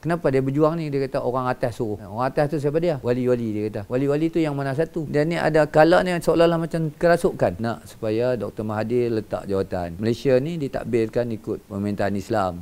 Kenapa dia berjuang ni? Dia kata orang atas suruh. Orang atas tu siapa dia? Wali-wali, dia kata. Wali-wali tu yang mana satu? Dan ni ada kalak ni seolah-olah macam kerasukan. Nak supaya Dr. Mahathir letak jawatan. Malaysia ni ditakbirkan ikut pemerintahan Islam.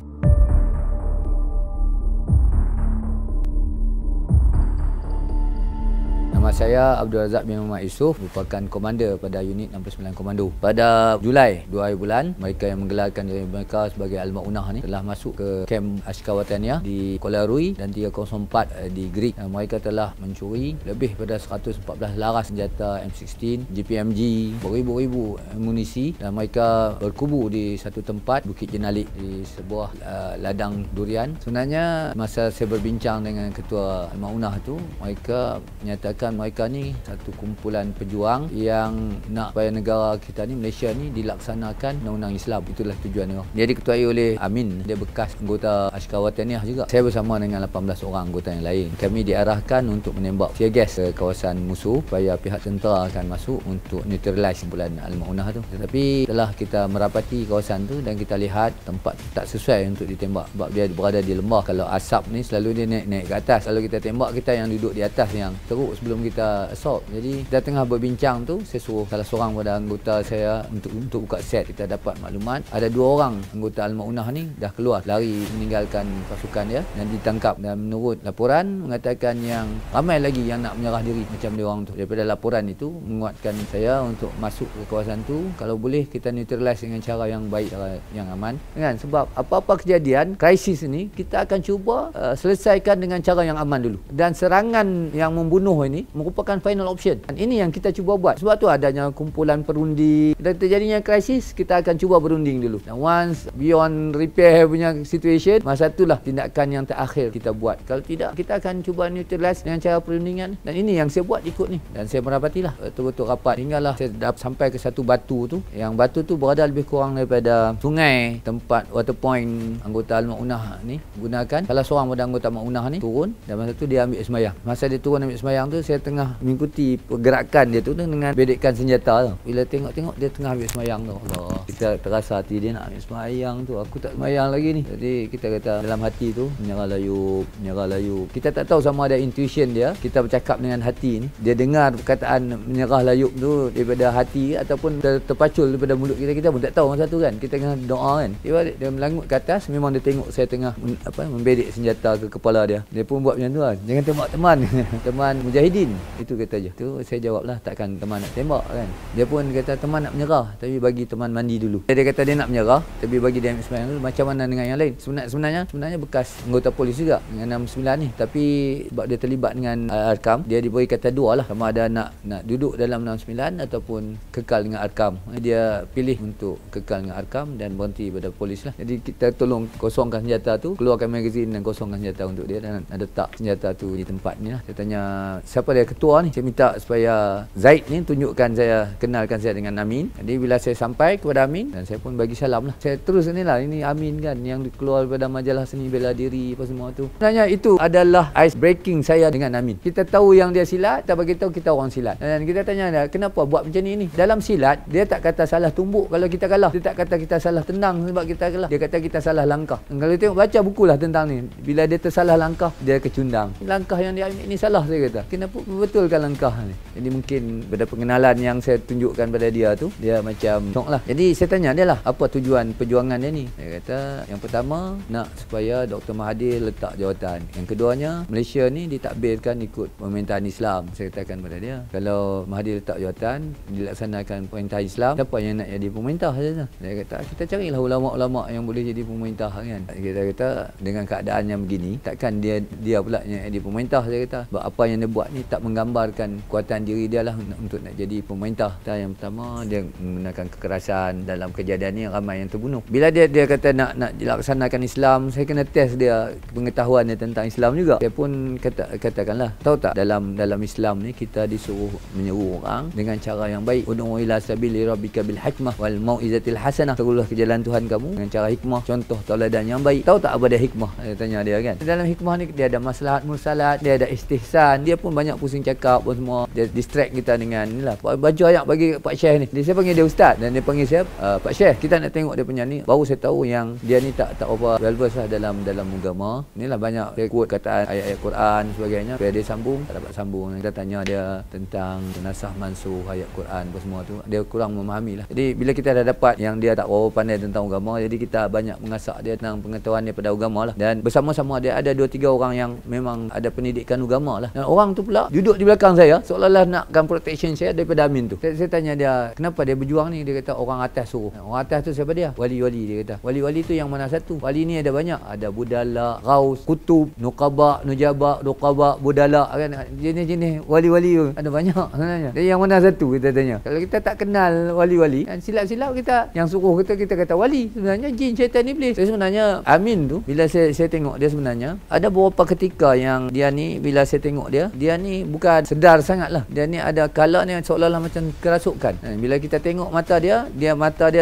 Nama saya Abdul Razak bin Muhammad Yusof, merupakan komander pada unit 69 Komando. Pada Julai 2 bulan, mereka yang menggelarkan diri mereka sebagai Al-Maunah ni telah masuk ke kem askar wataniah di Kuala Rui dan 304 di Greek. Mereka telah mencuri lebih pada 114 laras senjata M16, GPMG, beribu-ribu amunisi, dan mereka berkubu di satu tempat, Bukit Jenalik, di sebuah ladang durian. Sebenarnya masa saya berbincang dengan ketua Al-Maunah tu, mereka menyatakan mereka ni satu kumpulan pejuang yang nak supaya negara kita ni, Malaysia ni, dilaksanakan undang-undang Islam. Itulah tujuan dia. Dia diketuai oleh Amin, dia bekas anggota askar wataniah juga. Saya bersama dengan 18 orang anggota yang lain. Kami diarahkan untuk menembak tear gas ke kawasan musuh supaya pihak tentera akan masuk untuk neutralize kumpulan Al-Maunah tu. Tetapi telah kita merapati kawasan tu dan kita lihat tempat tak sesuai untuk ditembak sebab dia berada di lembah. Kalau asap ni selalu dia naik ke atas. Kalau kita tembak, kita yang duduk di atas yang teruk sebelum kita assault. Jadi kita tengah berbincang tu, saya suruh salah seorang pada anggota saya untuk buka set. Kita dapat maklumat ada 2 orang anggota Al-Maunah ni dah keluar, lari meninggalkan pasukan dia dan ditangkap. Dan menurut laporan mengatakan yang ramai lagi yang nak menyerah diri macam dia orang tu. Daripada laporan itu menguatkan saya untuk masuk ke kawasan tu. Kalau boleh kita neutralize dengan cara yang baik, cara yang aman, kan? Sebab apa-apa kejadian krisis ni kita akan cuba selesaikan dengan cara yang aman dulu. Dan serangan yang membunuh ini merupakan final option. Dan ini yang kita cuba buat. Sebab tu adanya kumpulan perundi. Dan terjadinya krisis, kita akan cuba berunding dulu. Dan once beyond repair punya situation, masa itulah tindakan yang terakhir kita buat. Kalau tidak, kita akan cuba neutralize dengan cara perundingan. Dan ini yang saya buat ikut ni. Dan saya merapatilah betul-betul rapat. Hinggalah saya dah sampai ke satu batu tu. Yang batu tu berada lebih kurang daripada sungai tempat water point anggota Al-Maunah ni gunakan. Salah seorang pada anggota Al-Maunah ni turun dan masa tu dia ambil sembahyang. Masa dia turun ambil sembahyang tu, saya tengah mengikuti pergerakan dia tu dengan bedekkan senjata tu. Bila tengok-tengok dia tengah ambil sembahyang tu, Allah, kita terasa hati dia nak ambil sembahyang tu. Aku tak sembahyang lagi ni. Jadi kita kata dalam hati tu, menyerah layup. Kita tak tahu sama ada intuition dia. Kita bercakap dengan hati ni, dia dengar perkataan menyerah layup tu daripada hati ataupun terpacul daripada mulut kita. Kita pun tak tahu masa tu kan. Kita tengah doa kan. Dia melangut ke atas, memang dia tengok saya tengah membedek senjata ke kepala dia. Dia pun buat macam tu kan. Jangan tembak teman. Teman mujahidin. Itu kata je. Tu saya jawablah, takkan teman nak tembak kan. Dia pun kata teman nak menyerah, tapi bagi teman mandi dulu. Dia kata dia nak menyerah, tapi bagi dia ambil sembahyang dulu. Macam mana dengan yang lain? Sebenarnya bekas anggota polis juga dengan 69 ni. Tapi sebab dia terlibat dengan Arkam, dia diberi kata 2 lah. Sama ada nak duduk dalam 69 ataupun kekal dengan Arkam. Dia pilih untuk kekal dengan Arkam dan berhenti pada polis lah. Jadi kita tolong kosongkan senjata tu, keluarkan magazin dan kosongkan senjata untuk dia dan letak senjata tu di tempat ni lah. Saya tanya siapa dia ketua ni. Saya minta supaya Zaid ni tunjukkan saya, kenalkan saya dengan Amin. Jadi bila saya sampai kepada Amin, dan saya pun bagi salam lah. Saya terus ni lah, ini Amin kan yang keluar daripada majalah Seni Bela Diri apa semua tu. Sebenarnya itu adalah ice breaking saya dengan Amin. Kita tahu yang dia silat, kita bagi tahu kita orang silat. Dan kita tanya dia, kenapa buat macam ni? Dalam silat, dia tak kata salah tumbuk kalau kita kalah. Dia tak kata kita salah tendang sebab kita kalah. Dia kata kita salah langkah. Dan kalau tengok baca bukulah tentang ni, bila dia tersalah langkah, dia kecundang. Langkah yang dia ambil ni salah, saya kata. Kenapa betulkan langkah ni? Jadi mungkin pada pengenalan yang saya tunjukkan pada dia tu, dia macam shock lah. Jadi saya tanya dia lah, apa tujuan perjuangan dia ni? Dia kata yang pertama nak supaya Dr. Mahathir letak jawatan. Yang keduanya, Malaysia ni ditakbirkan ikut pemerintahan Islam. Saya katakan pada dia, kalau Mahathir letak jawatan, dilaksanakan pemerintahan Islam, siapa yang nak jadi pemerintah saja. Dia kata kita carilah ulama-ulama yang boleh jadi pemerintah kan. Kita kata dengan keadaan yang begini, takkan dia pula yang jadi pemerintah. Saya kata sebab apa yang dia buat ni tak menggambarkan kuatan diri dia lah untuk nak jadi pemerintah. Yang pertama, dia menggunakan kekerasan. Dalam kejadian ni ramai yang terbunuh. Bila dia kata nak dilaksanakan Islam, saya kena test dia pengetahuan dia tentang Islam juga. Saya pun katakanlah, tahu tak dalam Islam ni kita disuruh menyeru orang dengan cara yang baik. Ud'u ila sabili rabbika bil hikmah wal mau'izatil hasanah. Terulah ke jalan Tuhan kamu dengan cara hikmah, contoh tauladan yang baik. Tahu tak apa dia hikmah? Saya tanya dia kan. Dalam hikmah ni dia ada maslahat mursalat, dia ada istihsan, dia pun banyak pusing cakap pun semua. Dia distract kita dengan inilah. Baju ayat bagi Pak Syekh ni. Saya panggil dia ustaz dan dia panggil saya Pak Syekh, kita nak tengok dia punya ni. Baru saya tahu yang dia ni tak apa well versed lah dalam agama. Inilah banyak saya quote kataan ayat-ayat Quran sebagainya. Bila dia sambung, tak dapat sambung. Kita tanya dia tentang nasah mansuh ayat Quran apa semua tu. Dia kurang memahami lah. Jadi bila kita dah dapat yang dia tak berapa pandai tentang agama, jadi kita banyak mengasak dia tentang pengetahuan dia pada agama lah. Dan bersama-sama dia ada 2-3 orang yang memang ada pendidikan agama lah. Dan orang tu pula duduk di belakang saya seolah-olah nakkan protection saya daripada Amin tu. Saya tanya dia, kenapa dia berjuang ni? Dia kata orang atas suruh. Orang atas tu siapa dia? Wali-wali dia kata. Wali-wali tu yang mana satu? Wali ni ada banyak. Ada Budala, Ghaus, Kutub, Nuqaba, Nujaba, Nuqaba, Budala kan. Jenis-jenis wali-wali tu ada banyak sebenarnya. Jadi yang mana satu kita tanya. Kalau kita tak kenal wali-wali, kan silap-silap kita yang suruh kita kata wali. Sebenarnya jin, syaitan, iblis. Saya sebenarnya Amin tu bila saya tengok dia sebenarnya ada beberapa ketika yang dia ni bila saya tengok dia ni bukan sedar sangat lah. Dia ni ada kala ni seolah-olah macam kerasukan. Bila kita tengok mata dia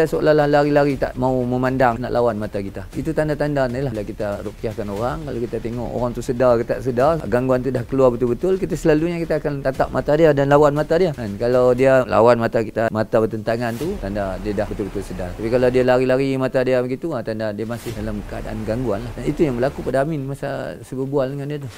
seolah-olah lari-lari tak mau memandang nak lawan mata kita. Itu tanda-tanda ni lah. Bila kita ruqyahkan orang, kalau kita tengok orang tu sedar ke tak sedar, gangguan tu dah keluar betul-betul, kita selalunya kita akan tatap mata dia dan lawan mata dia. Kalau dia lawan mata kita, mata bertentangan tu, tanda dia dah betul-betul sedar. Tapi kalau dia lari-lari mata dia begitu, tanda dia masih dalam keadaan gangguan lah. Dan itu yang berlaku pada Amin masa saya berbual dengan dia tu.